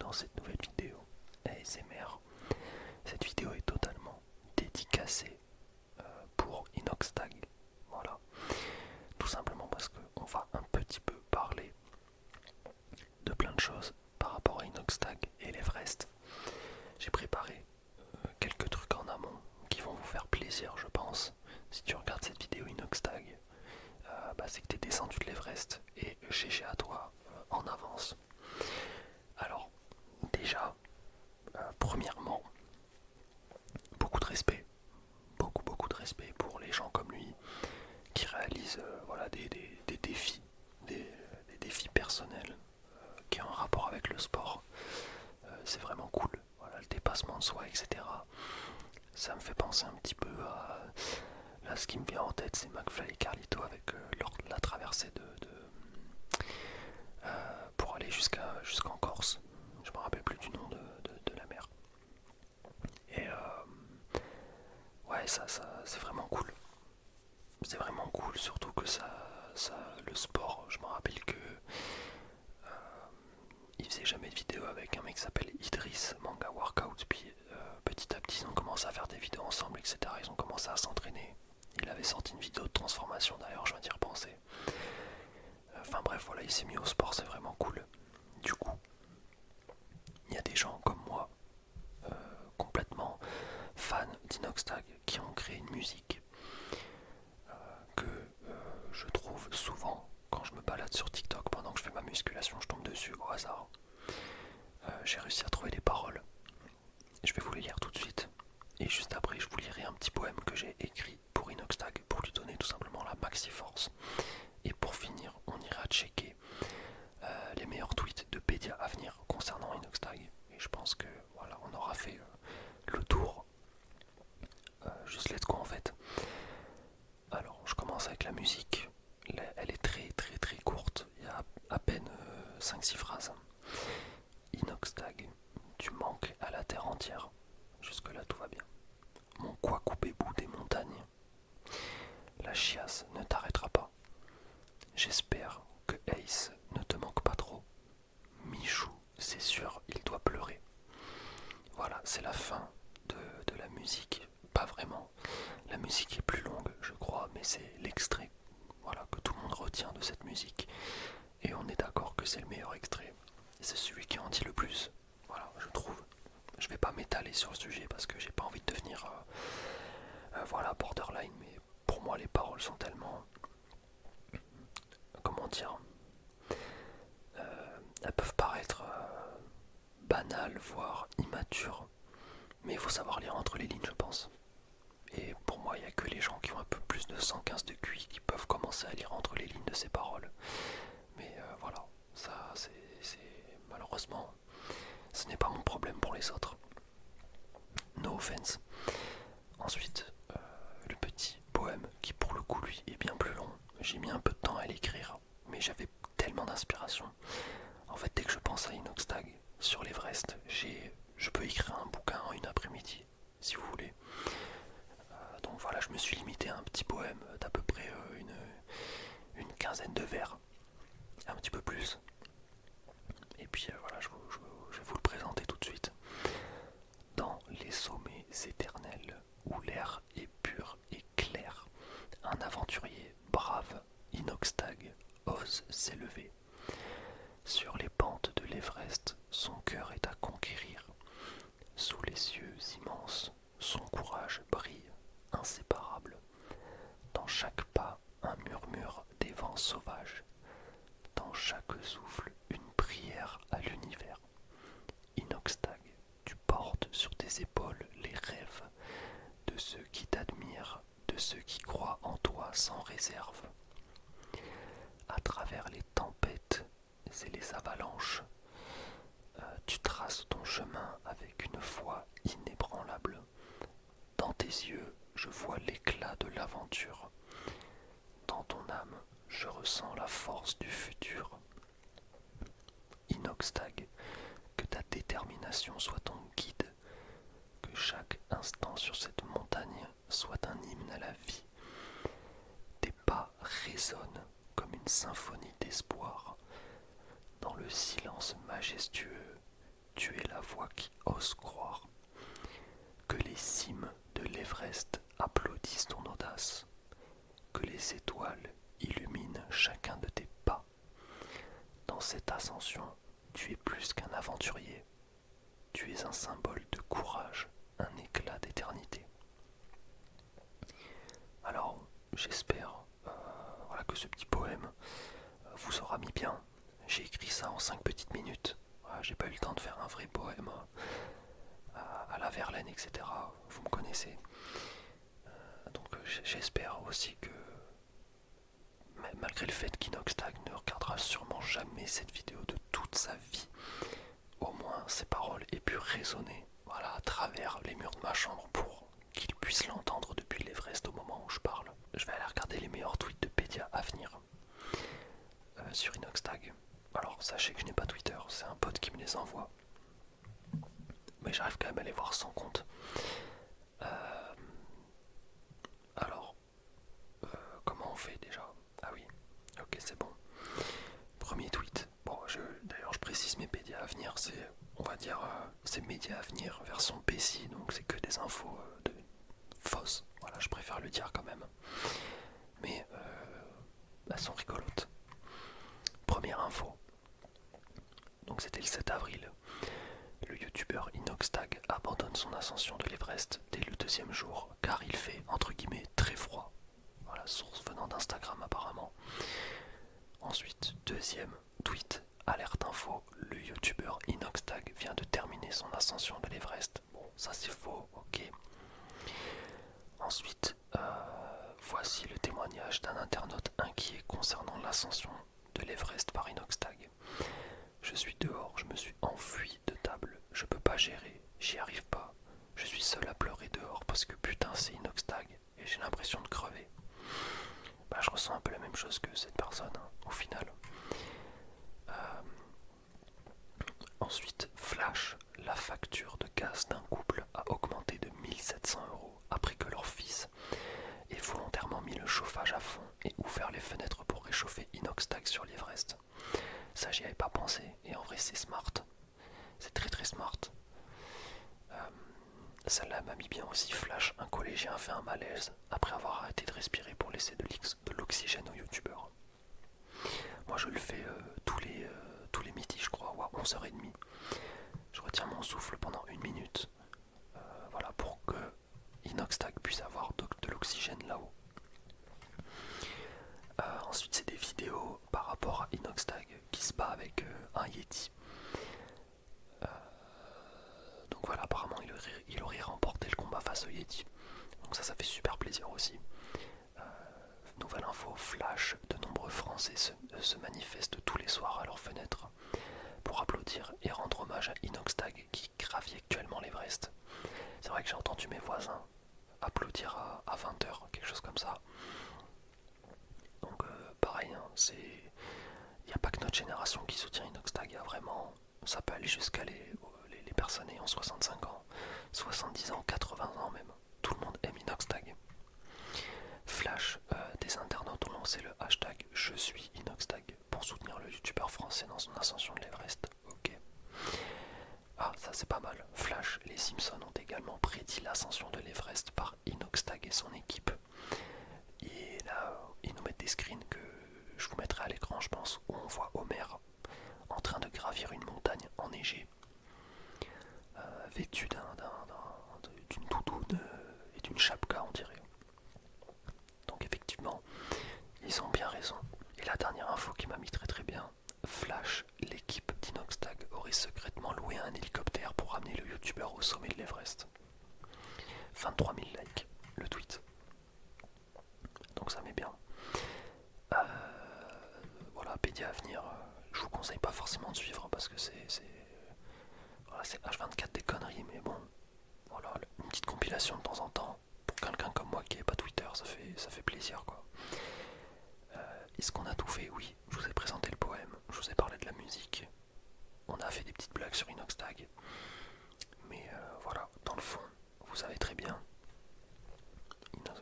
dans cette nouvelle vidéo ASMR. Cette vidéo est totalement dédicacée pour Inoxtag. Voilà. Tout simplement parce qu'on va un petit peu parler de plein de choses par rapport à Inoxtag et l'Everest. J'ai préparé quelques trucs en amont qui vont vous faire plaisir, je pense. Si tu regardes cette vidéo Inoxtag, c'est que tu es descendu de l'Everest et GG à toi en avance. Alors, déjà, premièrement, beaucoup de respect, beaucoup de respect pour les gens comme lui qui réalisent des défis, des défis personnels qui ont un rapport avec le sport. C'est vraiment cool, voilà, le dépassement de soi, etc. Ça me fait penser un petit peu à... Là, ce qui me vient en tête, c'est McFly et Carlito avec la traversée pour aller jusqu'en Corse. Je me rappelle plus du nom de la mer. Et ouais, ça c'est vraiment cool. C'est vraiment cool, surtout que le sport, je me rappelle que il faisait jamais de vidéo avec un mec qui s'appelle Idriss Manga Workout, puis petit à petit ils ont commencé à faire des vidéos ensemble, etc. Ils ont commencé à s'entraîner. Il avait sorti une vidéo de transformation d'ailleurs, je viens d'y repenser. Enfin bref, voilà, il s'est mis au sport, c'est vraiment cool. Du coup, il y a des gens comme moi, complètement fans d'Inoxtag, qui ont créé une musique que je trouve souvent quand je me balade sur TikTok pendant que je fais ma musculation, je tombe dessus au hasard. J'ai réussi à trouver les paroles. Je vais vous les lire tout de suite. Et juste après, je vous lirai un petit poème que j'ai écrit pour Inoxtag pour lui donner tout simplement la maxi force. Et pour finir, on ira checker les meilleurs tweets de Pédia à venir concernant Inoxtag. Et je pense que voilà, on aura fait le tour. Juste let's go en fait. Alors, je commence avec la musique. Elle est très courte. Il y a à peine 5-6 phrases. Inoxtag, tu manques à la terre entière. Jusque là tout va bien. Mon Kwakubébou des montagnes. La chiasse ne t'arrêtera pas. J'espère que Ace ne te manque pas trop. Michou, c'est sûr, il doit pleurer. Voilà, c'est la fin de la musique. Pas vraiment. La musique est plus longue, je crois, mais c'est l'extrait, voilà, que tout le monde retient de cette musique. Et on est d'accord que c'est le meilleur extrait. C'est celui qui en dit le plus. Voilà, je trouve. Je vais pas m'étaler sur le sujet parce que j'ai pas envie de devenir voilà, borderline, mais pour moi les paroles sont tellement, comment dire, elles peuvent paraître banales, voire immatures, mais il faut savoir lire entre les lignes, je pense. Et pour moi, il n'y a que les gens qui ont un peu plus de 115 de QI qui peuvent commencer à lire entre les lignes de ces paroles. Mais voilà, ça c'est malheureusement, ce n'est pas mon problème pour les autres. No offense. Ensuite, le petit poème qui pour le coup lui est bien plus long. J'ai mis un peu de temps à l'écrire, mais j'avais tellement d'inspiration. En fait, dès que je pense à Inoxtag sur l'Everest, je peux écrire un bouquin en une après-midi, si vous voulez. Donc voilà, je me suis limité à un petit poème d'à peu près une quinzaine de vers, un petit peu plus. Et puis voilà, je vais vous le présenter tout de suite. Dans les sommets éternels, où l'air est pur et clair, un aventurier brave, Inoxtag, ose s'élever. Sur les pentes de l'Everest, son cœur est à conquérir. Sous les cieux immenses, son courage brille, inséparable. Dans chaque pas, un murmure des vents sauvages. Dans chaque souffle, une prière à l'univers. Inoxtag, tu portes sur tes épaules les rêves de ceux qui t'admirent, de ceux qui croient en toi sans réserve. À travers les tempêtes et les avalanches, tu traces ton chemin avec une foi inébranlable. Dans tes yeux, je vois l'éclat de l'aventure. Dans ton âme, je ressens la force du futur. Inoxtag, que ta détermination soit ton guide, que chaque instant sur cette montagne soit un hymne à la vie. Tes pas résonnent comme une symphonie d'espoir. Dans le silence majestueux, tu es la voix qui ose croire, que les cimes de l'Everest applaudissent ton audace, que les étoiles illuminent chacun de tes pas. Dans cette ascension, tu es plus qu'un aventurier, tu es un symbole de courage, un éclat d'éternité. Alors, j'espère voilà, que ce petit poème vous aura mis bien. J'ai écrit ça en 5 petites minutes. Voilà, j'ai pas eu le temps de faire un vrai poème à la Verlaine, etc. Vous me connaissez. Donc j'espère aussi que, malgré le fait qu'Inoxtag ne regardera sûrement jamais cette vidéo de toute sa vie, au moins ses paroles aient pu résonner, voilà, à travers les murs de ma chambre pour qu'il puisse l'entendre depuis l'Everest au moment où je parle. Je vais aller regarder les meilleurs tweets de Pédia à venir sur Inoxtag. Alors sachez que je n'ai pas Twitter, c'est un pote qui me les envoie. Mais j'arrive quand même à les voir sans compte. Alors, comment on fait déjà? Ah oui, ok, c'est bon. Premier tweet. Bon, d'ailleurs je précise, mes médias à venir, c'est, on va dire, c'est médias à venir version PC, donc c'est que des infos fausses. Voilà, je préfère le dire quand même. Mais elles sont rigolotes. Première info. Donc c'était le 7 avril. Le youtubeur Inoxtag abandonne son ascension de l'Everest dès le 2e jour car il fait entre guillemets très froid. Voilà, source venant d'Instagram apparemment. Ensuite, deuxième tweet, alerte info, le youtubeur Inoxtag vient de terminer son ascension de l'Everest. Bon, ça c'est faux, ok. Ensuite, voici le témoignage d'un internaute inquiet concernant l'ascension de l'Everest par Inoxtag. Je suis dehors, je me suis enfui de table, je peux pas gérer, j'y arrive pas. Je suis seul à pleurer dehors parce que putain c'est Inoxtag et j'ai l'impression de crever. Bah, je ressens un peu la même chose que cette personne, hein, au final. Ensuite, flash, la facture de gaz d'un couple a augmenté de 1700 € après que leur fils ait volontairement mis le chauffage à fond et ouvert les fenêtres pour réchauffer Inoxtag sur l'Everest. Ça, j'y avais pas pensé, et en vrai, c'est smart. C'est très très smart. Celle-là m'a mis bien aussi. Flash, un collégien a fait un malaise après avoir arrêté de respirer pour laisser de l'oxygène aux youtubeurs. Moi, je le fais tous les midis, je crois, ou à 11h30. Je retiens mon souffle pendant 1 minute. Voilà, pour que Inoxtag puisse avoir de l'oxygène là-haut. Ensuite, c'est des vidéos par rapport à Inoxtag qui se bat avec un Yeti. Donc voilà, apparemment il aurait remporté le combat face au Yeti. Donc ça fait super plaisir aussi. Nouvelle info, flash, de nombreux Français se manifestent tous les soirs à leurs fenêtres pour applaudir et rendre hommage à Inoxtag qui gravit actuellement l'Everest. C'est vrai que j'ai entendu mes voisins applaudir à 20h, quelque chose comme ça. Donc pareil, hein, il n'y a pas que notre génération qui soutient Inoxtag, il y a vraiment, ça peut aller jusqu'à les personnes ayant 65 ans, 70 ans, 80 ans même. Tout le monde aime Inoxtag. Flash, des internautes ont lancé le hashtag Je suis Inoxtag pour soutenir le youtubeur français dans son ascension de l'Everest. Ok. Ah, ça c'est pas mal. Flash, les Simpsons ont également prédit l'ascension de l'Everest par Inoxtag et son équipe. Et là, ils nous mettent des screens que je vous mettrai à l'écran, je pense, où on voit Homer en train de gravir une montagne enneigée, vêtu d'une doudoune et d'une chapka, on dirait. Donc effectivement, ils ont bien raison. Et la dernière info qui m'a mis très très bien, Flash, l'équipe d'Inoxtag aurait secrètement loué un hélicoptère pour ramener le youtubeur au sommet de l'Everest. 23 000 likes, le tweet. Donc ça met bien. Voilà, Pédia à venir, je vous conseille pas forcément de suivre parce que voilà, c'est H24 des conneries, mais bon, voilà, une petite compilation de temps en temps, pour quelqu'un comme moi qui n'ait pas Twitter, ça fait plaisir quoi. Est-ce qu'on a tout fait? Oui, je vous ai présenté le poème, je vous ai parlé de la musique, on a fait des petites blagues sur Inoxtag, mais voilà, dans le fond, vous savez très bien,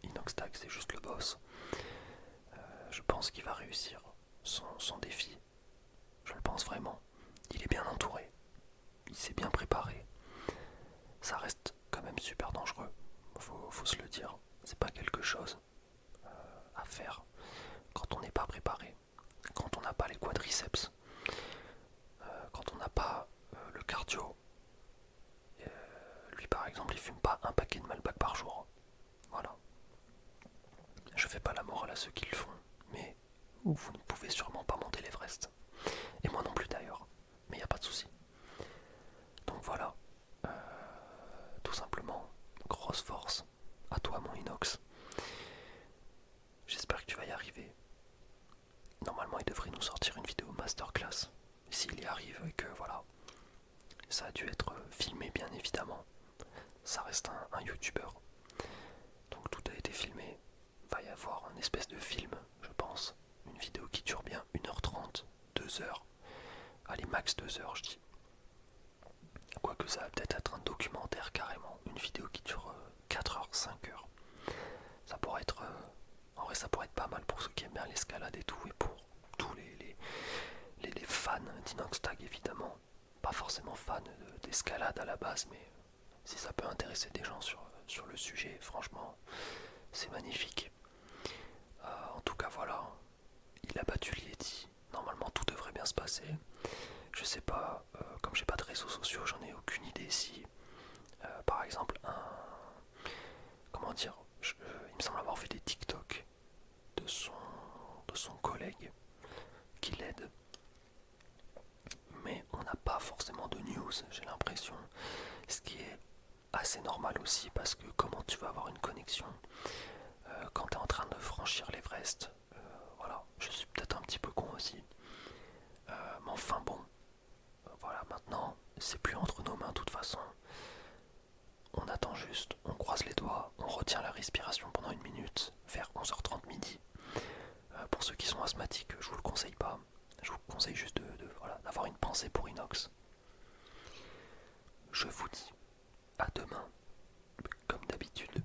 Inoxtag c'est juste le boss. Je pense qu'il va réussir son défi, je le pense vraiment. Il est bien entouré, il s'est bien biceps. Quand on n'a pas le cardio, lui par exemple il fume pas un paquet de Malbec par jour. Voilà. Je fais pas la morale à ceux qui le font, mais vous ne pouvez sûrement pas monter l'Everest. Et moi non plus d'ailleurs, mais y a pas de souci. Donc voilà, tout simplement, grosse force à toi mon Inox. J'espère que tu vas y arriver. Normalement il devrait nous sortir une vidéo masterclass, s'il y arrive et que voilà. Ça a dû être filmé bien évidemment, ça reste un youtubeur. Donc tout a été filmé, va y avoir un espèce de film je pense, une vidéo qui dure bien 1h30, 2h, allez max 2h je dis. Quoique ça va peut-être être un documentaire carrément, une vidéo qui dure 4h, 5h. Ça pourrait être, en vrai ça pourrait être pas mal pour ceux qui aiment bien l'escalade et tout, et pour tous les fans d'Inoxtag évidemment. Pas forcément fan d'escalade à la base, mais si ça peut intéresser des gens sur le sujet, franchement, c'est magnifique. En tout cas voilà, il a battu l'Yeti, normalement tout devrait bien se passer. Je sais pas, comme j'ai pas de réseaux sociaux, j'en ai aucune idée si, par exemple, comment dire, il me semble avoir vu des TikTok de son collègue qui l'aide, mais on n'a pas forcément de news, j'ai l'impression, ce qui est assez normal aussi parce que comment tu vas avoir une connexion quand tu es en train de franchir l'Everest. Voilà, je suis peut-être un petit peu con aussi, mais enfin bon, voilà, maintenant c'est plus entre nos mains de toute façon. On attend juste, on croise les doigts, on retient la respiration pendant 1 minute, vers 11h30 midi. Pour ceux qui sont asthmatiques, je vous le conseille pas. Je vous conseille juste voilà, d'avoir une pensée pour Inox. Je vous dis à demain, comme d'habitude,